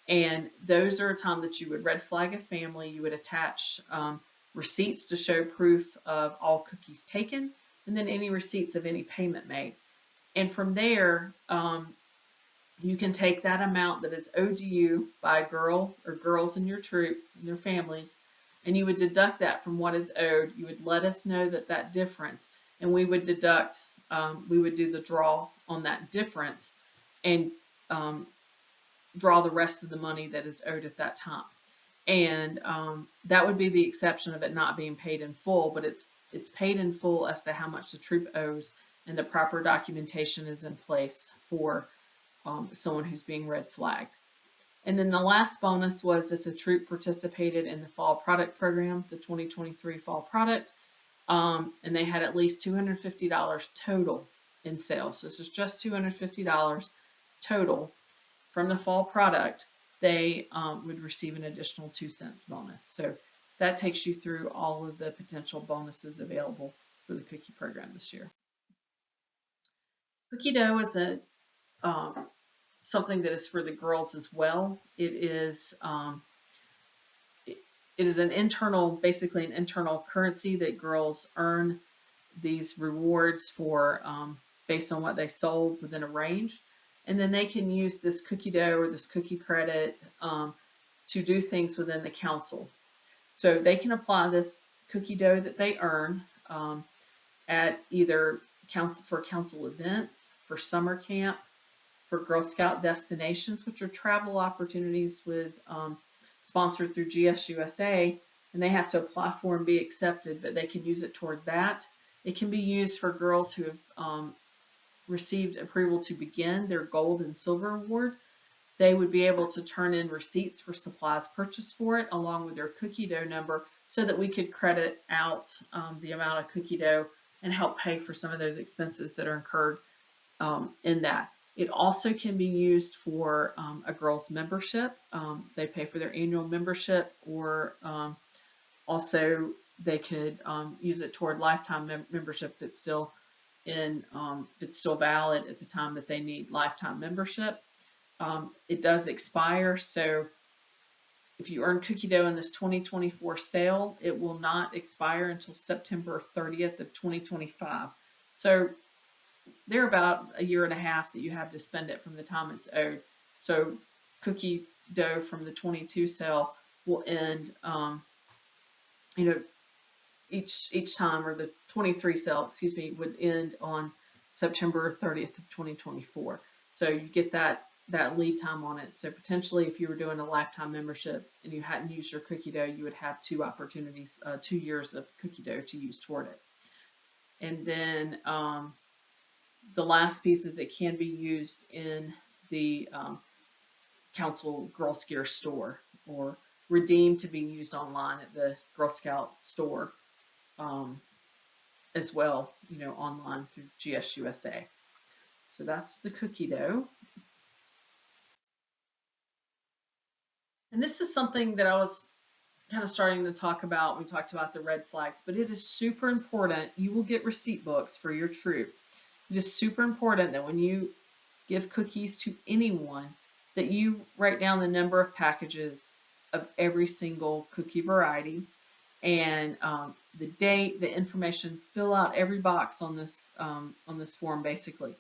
And those are a time that you would red flag a family. You would attach receipts to show proof of all cookies taken, and then any receipts of any payment made. And from there, you can take that amount that is owed to you by a girl or girls in your troop and their families, and you would deduct that from what is owed. You would let us know that difference, and we would deduct, we would do the draw on that difference and draw the rest of the money that is owed at that time. And that would be the exception of it not being paid in full, but it's paid in full as to how much the troop owes, and the proper documentation is in place for someone who's being red flagged. And then the last bonus was if the troop participated in the fall product program, the 2023 fall product, and they had at least $250 total in sales. So this is just $250 total from the fall product. They would receive an additional 2 cents bonus. So that takes you through all of the potential bonuses available for the cookie program this year. Cookie dough is a something that is for the girls as well. It is an internal, basically an internal currency that girls earn these rewards for based on what they sold within a range. And then they can use this cookie dough or this cookie credit to do things within the council. So they can apply this cookie dough that they earn at either council events, for summer camp, for Girl Scout destinations, which are travel opportunities with sponsored through GSUSA, and they have to apply for and be accepted, but they can use it toward that. It can be used for girls who have received approval to begin their gold and silver award. They would be able to turn in receipts for supplies purchased for it along with their cookie dough number so that we could credit out the amount of cookie dough and help pay for some of those expenses that are incurred in that. It also can be used for a girl's membership. They pay for their annual membership, or also they could use it toward lifetime membership that's still valid at the time that they need lifetime membership. It does expire, so if you earn cookie dough in this 2024 sale, it will not expire until September 30th of 2025. So they're about a year and a half that you have to spend it from the time it's owed. So cookie dough from the 22 sale will end, each time, or the 23 sale, excuse me, would end on September 30th of 2024. So you get that lead time on it. So potentially if you were doing a lifetime membership and you hadn't used your cookie dough, you would have 2 opportunities, 2 years of cookie dough to use toward it. And then the last piece is it can be used in the Council Girl Scare store, or redeemed to be used online at the Girl Scout store as well, online through GSUSA. So that's the cookie dough. And this is something that I was kind of starting to talk about. We talked about the red flags, but it is super important. You will get receipt books for your troop. It is super important that when you give cookies to anyone, that you write down the number of packages of every single cookie variety, and the date, the information. Fill out every box on this form, basically,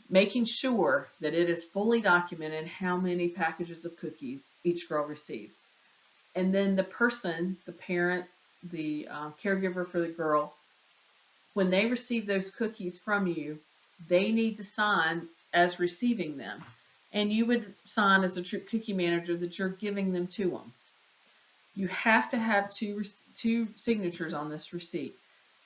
making sure that it is fully documented how many packages of cookies each girl receives. And then the person, the parent, the caregiver for the girl, when they receive those cookies from you, they need to sign as receiving them. And you would sign as a Troop Cookie Manager that you're giving them to them. You have to have two signatures on this receipt.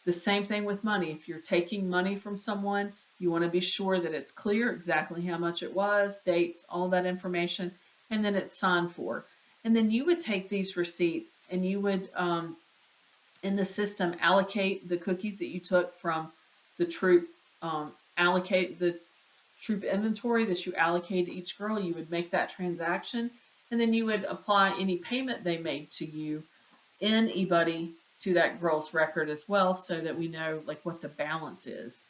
The same thing with money. If you're taking money from someone, you want to be sure that it's clear exactly how much it was, dates, all that information, and then it's signed for. And then you would take these receipts and you would, in the system, allocate the cookies that you took from the troop, allocate the troop inventory that you allocate to each girl. You would make that transaction, and then you would apply any payment they made to you in eBuddy to that girl's record as well, so that we know like what the balance is.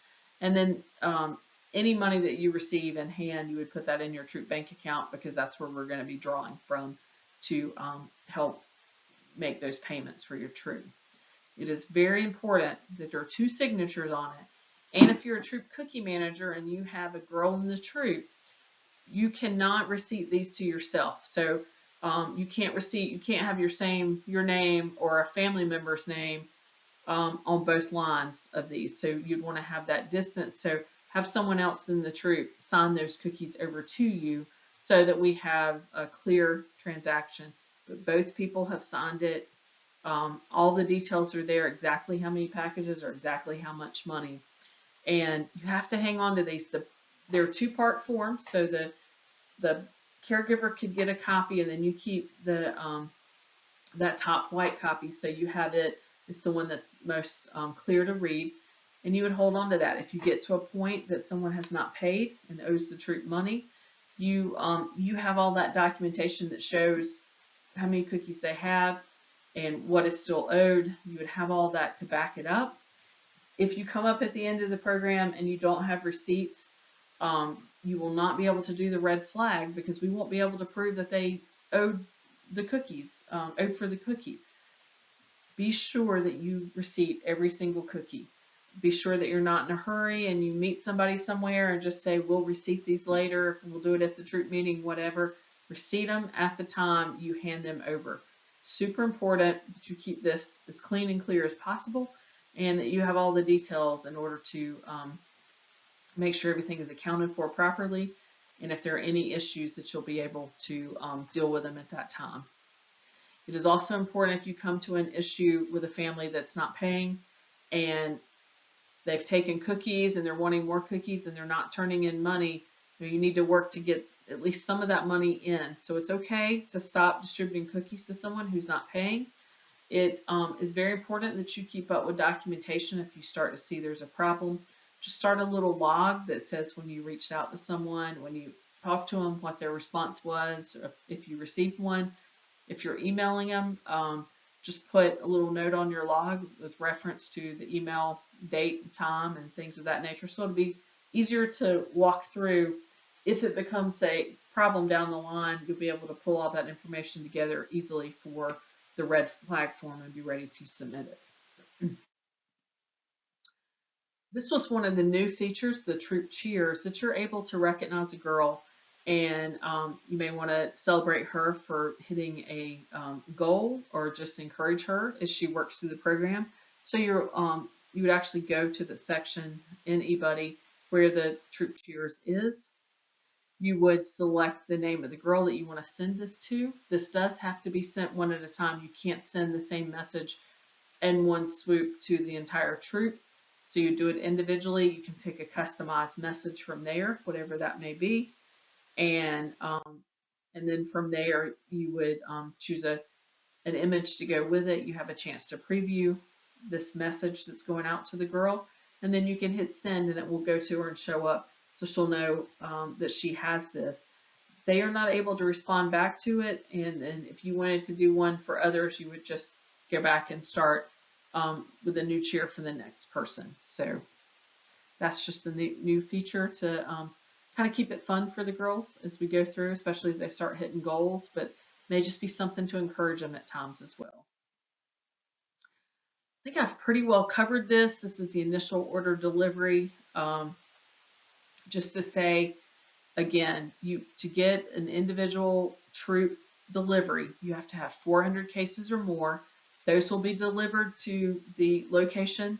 And then any money that you receive in hand, you would put that in your troop bank account, because that's where we're going to be drawing from to help make those payments for your troop. It is very important that there are two signatures on it. And if you're a Troop Cookie Manager and you have a girl in the troop, you cannot receipt these to yourself. So you can't have your name or a family member's name on both lines of these. So you'd want to have that distance. So have someone else in the troop sign those cookies over to you so that we have a clear transaction. But both people have signed it. All the details are there, exactly how many packages or exactly how much money. And you have to hang on to these. They're two-part forms, so the caregiver could get a copy, and then you keep that top white copy, so you have it. It's the one that's most clear to read, and you would hold on to that. If you get to a point that someone has not paid and owes the troop money, you have all that documentation that shows how many cookies they have and what is still owed. You would have all that to back it up. If you come up at the end of the program and you don't have receipts, you will not be able to do the red flag, because we won't be able to prove that they owed the cookies, owed for the cookies. Be sure that you receipt every single cookie. Be sure that you're not in a hurry and you meet somebody somewhere and just say, we'll receipt these later, we'll do it at the troop meeting, whatever. Receipt them at the time you hand them over. Super important that you keep this as clean and clear as possible, and that you have all the details in order to make sure everything is accounted for properly, and if there are any issues that you'll be able to deal with them at that time. It is also important, if you come to an issue with a family that's not paying and they've taken cookies and they're wanting more cookies and they're not turning in money, you need to work to get at least some of that money in. So it's okay to stop distributing cookies to someone who's not paying. It is very important that you keep up with documentation if you start to see there's a problem. Just start a little log that says when you reached out to someone, when you talked to them, what their response was, or if you received one. If you're emailing them, just put a little note on your log with reference to the email date and time and things of that nature. So it'll be easier to walk through. If it becomes a problem down the line, you'll be able to pull all that information together easily for the red flag form and be ready to submit it. This was one of the new features, the Troop Cheers, that you're able to recognize a girl, and you may want to celebrate her for hitting a goal, or just encourage her as she works through the program. So you would actually go to the section in eBuddy where the Troop Cheers is. You would select the name of the girl that you want to send this to. This does have to be sent one at a time. You can't send the same message in one swoop to the entire troop. So you do it individually. You can pick a customized message from there, whatever that may be. And then from there, you would choose an image to go with it. You have a chance to preview this message that's going out to the girl. And then you can hit send, and it will go to her and show up, so she'll know that she has this. They are not able to respond back to it, and if you wanted to do one for others, you would just go back and start with a new cheer for the next person. So that's just a new feature to kind of keep it fun for the girls as we go through, especially as they start hitting goals. But May just be something to encourage them at times as well. I think I've pretty well covered this. This is the initial order delivery. Just to say, again, to get an individual troop delivery, you have to have 400 cases or more. Those will be delivered to the location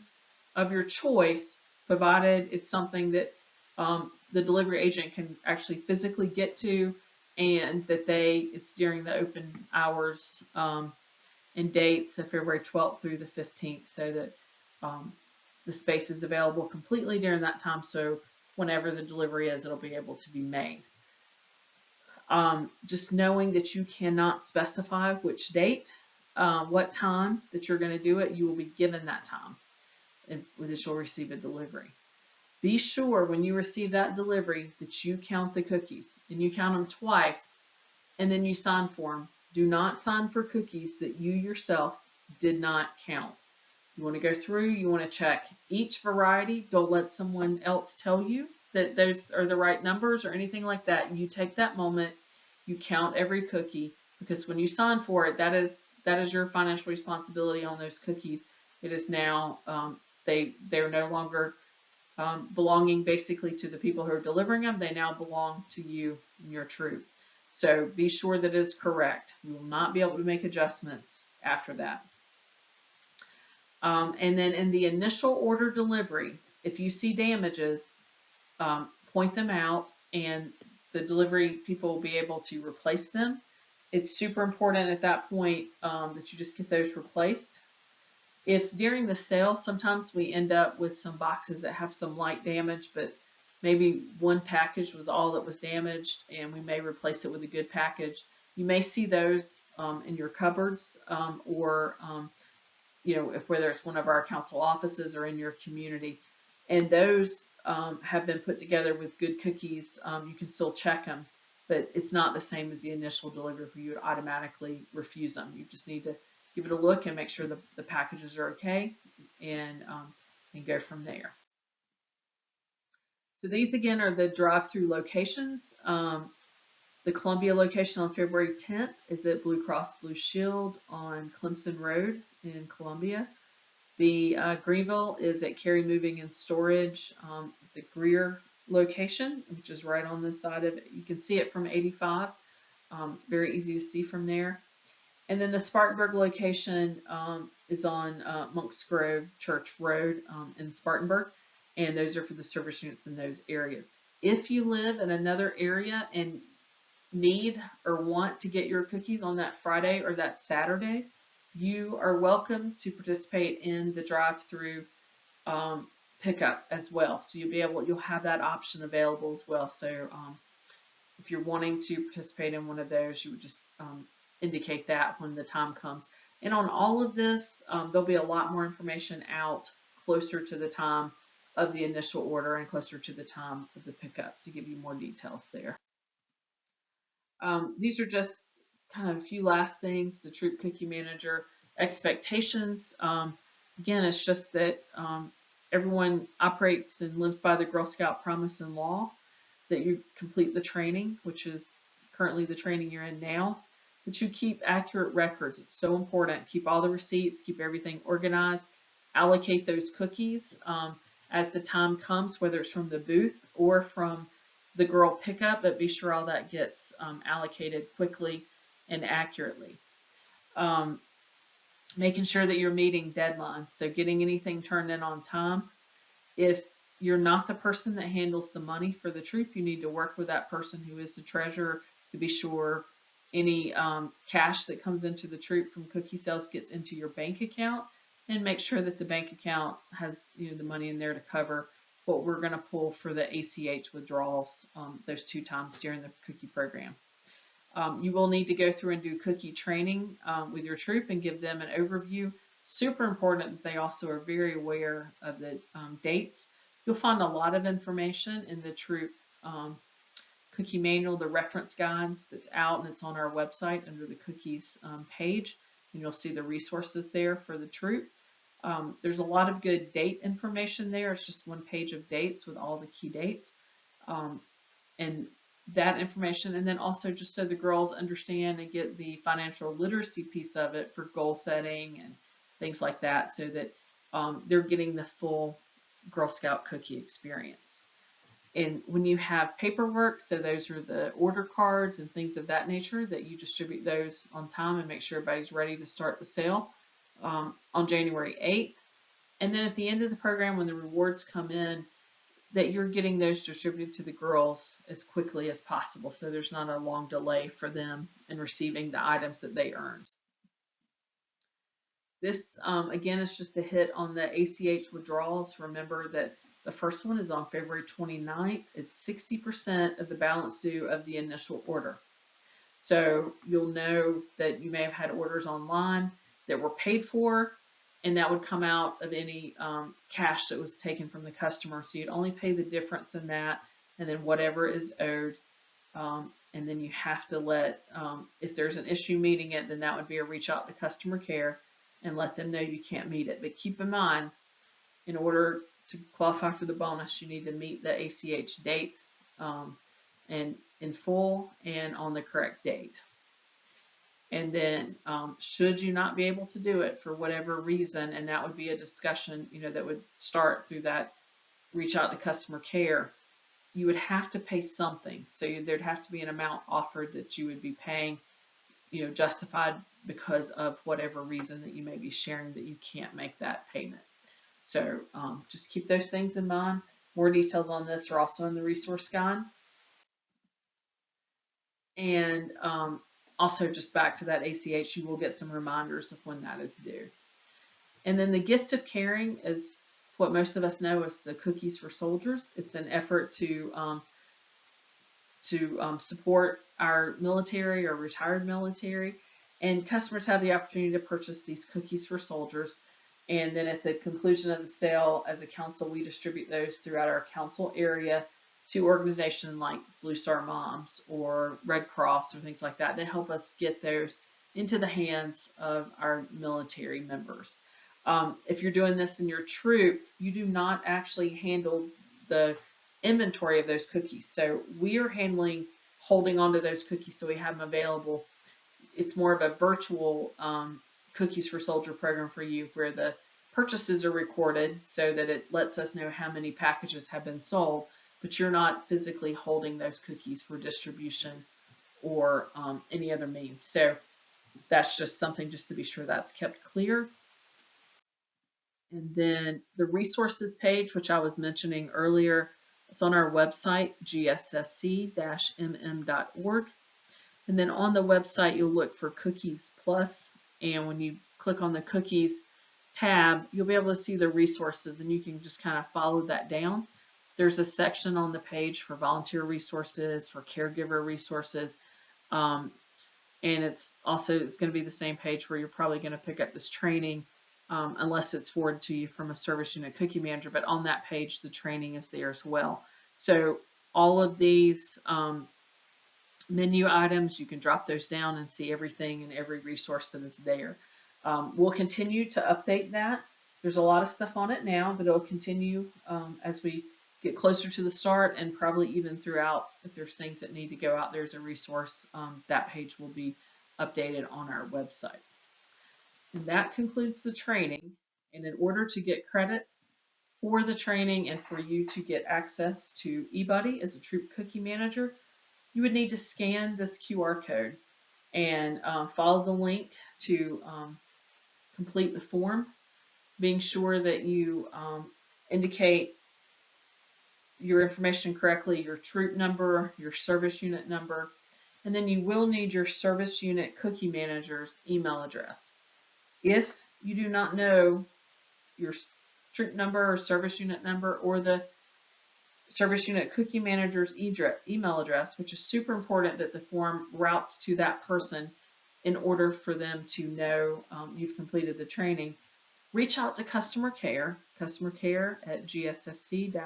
of your choice, provided it's something that the delivery agent can actually physically get to, and that it's during the open hours and dates of February 12th through the 15th, so that the space is available completely during that time, so whenever the delivery is, it'll be able to be made. Just knowing that you cannot specify which date, what time that you're going to do it, you will be given that time with which you'll receive a delivery. Be sure when you receive that delivery that you count the cookies, and you count them twice, and then you sign for them. Do not sign for cookies that you yourself did not count. You want to go through, you want to check each variety. Don't let someone else tell you that those are the right numbers or anything like that. You take that moment, you count every cookie, because when you sign for it, that is your financial responsibility on those cookies. It is now, they're no longer belonging basically to the people who are delivering them. They now belong to you and your troop. So be sure that it is correct. You will not be able to make adjustments after that. And then in the initial order delivery, if you see damages, point them out, and the delivery people will be able to replace them. It's super important at that point that you just get those replaced. If during the sale, sometimes we end up with some boxes that have some light damage, but maybe one package was all that was damaged, and we may replace it with a good package. You may see those in your cupboards, or whether it's one of our council offices or in your community. And those have been put together with good cookies. You can still check them, but it's not the same as the initial delivery where you would automatically refuse them. You just need to give it a look and make sure the packages are okay, and go from there. So these again are the drive-through locations. The Columbia location on February 10th is at Blue Cross Blue Shield on Clemson Road in Columbia. The Greenville is at Carey Moving and Storage, the Greer location, which is right on this side of it. You can see it from 85. Very easy to see from there. And then the Spartanburg location is on Monks Grove Church Road in Spartanburg, and those are for the service units in those areas. If you live in another area and need or want to get your cookies on that Friday or that Saturday, you are welcome to participate in the drive-through pickup as well. So you'll have that option available as well. So if you're wanting to participate in one of those, you would just indicate that when the time comes. And on all of this, there'll be a lot more information out closer to the time of the initial order and closer to the time of the pickup to give you more details there. These are just kind of a few last things. The Troop Cookie Manager expectations. Again, it's just that everyone operates and lives by the Girl Scout promise and law, that you complete the training, which is currently the training you're in now, that you keep accurate records. It's so important. Keep all the receipts, keep everything organized, allocate those cookies as the time comes, whether it's from the booth or from the girl pickup, but be sure all that gets allocated quickly and accurately. Making sure that you're meeting deadlines, so getting anything turned in on time. If you're not the person that handles the money for the troop, you need to work with that person who is the treasurer to be sure any cash that comes into the troop from cookie sales gets into your bank account, and make sure that the bank account has the money in there to cover what we're going to pull for the ACH withdrawals those 2 times during the cookie program. You will need to go through and do cookie training with your troop and give them an overview. Super important that they also are very aware of the dates. You'll find a lot of information in the troop cookie manual, the reference guide that's out, and it's on our website under the cookies page, and you'll see the resources there for the troop. There's a lot of good date information there. It's just one page of dates with all the key dates. And that information, and then also just so the girls understand and get the financial literacy piece of it for goal setting and things like that, so that they're getting the full Girl Scout cookie experience. And when you have paperwork, so those are the order cards and things of that nature, that you distribute those on time and make sure everybody's ready to start the sale on January 8th. And then at the end of the program, when the rewards come in, that you're getting those distributed to the girls as quickly as possible, so there's not a long delay for them in receiving the items that they earned. This, again, is just a hit on the ACH withdrawals. Remember that the first one is on February 29th. It's 60% of the balance due of the initial order. So you'll know that you may have had orders online that were paid for, and that would come out of any cash that was taken from the customer. So you'd only pay the difference in that, and then whatever is owed. And then you have to let, if there's an issue meeting it, then that would be a reach out to customer care and let them know you can't meet it. But keep in mind, in order to qualify for the bonus, you need to meet the ACH dates and in full and on the correct date. And then should you not be able to do it for whatever reason, and that would be a discussion, that would start through that reach out to customer care, you would have to pay something. So there'd have to be an amount offered that you would be paying, justified because of whatever reason that you may be sharing that you can't make that payment. So just keep those things in mind. More details on this are also in the resource guide. And also just back to that ACH, you will get some reminders of when that is due. And then the gift of caring is what most of us know as the Cookies for Soldiers. It's an effort to support our military or retired military. And customers have the opportunity to purchase these Cookies for Soldiers. And then at the conclusion of the sale, as a council, we distribute those throughout our council area to organizations like Blue Star Moms or Red Cross or things like that that help us get those into the hands of our military members. If you're doing this in your troop, you do not actually handle the inventory of those cookies. So we are holding on to those cookies so we have them available. It's more of a virtual Cookies for Soldier program for you, where the purchases are recorded so that it lets us know how many packages have been sold, but you're not physically holding those cookies for distribution or any other means. So that's just something just to be sure that's kept clear. And then the resources page, which I was mentioning earlier, it's on our website, gssc-mm.org. And then on the website, you'll look for Cookies Plus. And when you click on the Cookies tab, you'll be able to see the resources, and you can just kind of follow that down. There's a section on the page for volunteer resources, for caregiver resources. And it's going to be the same page where you're probably going to pick up this training, unless it's forwarded to you from a service unit cookie manager. But on that page, the training is there as well. So all of these menu items, you can drop those down and see everything and every resource that is there. We'll continue to update that. There's a lot of stuff on it now, but it'll continue as we get closer to the start, and probably even throughout. If there's things that need to go out there as a resource, that page will be updated on our website. And that concludes the training. And in order to get credit for the training and for you to get access to eBuddy as a troop cookie manager, you would need to scan this QR code and follow the link to complete the form, being sure that you indicate your information correctly, your troop number, your service unit number, and then you will need your service unit cookie manager's email address. If you do not know your troop number or service unit number or the service unit cookie manager's email address, which is super important that the form routes to that person in order for them to know you've completed the training, reach out to customer care at gssc-mm.org,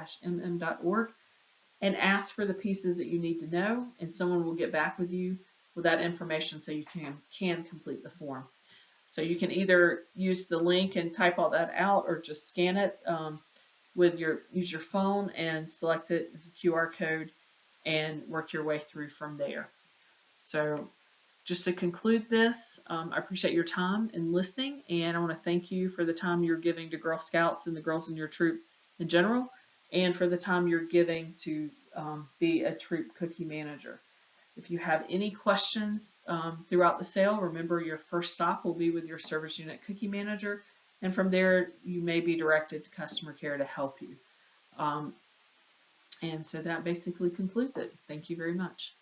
and ask for the pieces that you need to know, and someone will get back with you with that information so you can complete the form. So you can either use the link and type all that out, or just scan it use your phone and select it as a QR code and work your way through from there. So just to conclude this, I appreciate your time and listening, and I want to thank you for the time you're giving to Girl Scouts and the girls in your troop in general, and for the time you're giving to be a troop cookie manager. If you have any questions throughout the sale, remember your first stop will be with your service unit cookie manager, and from there you may be directed to customer care to help you. And so that basically concludes it. Thank you very much.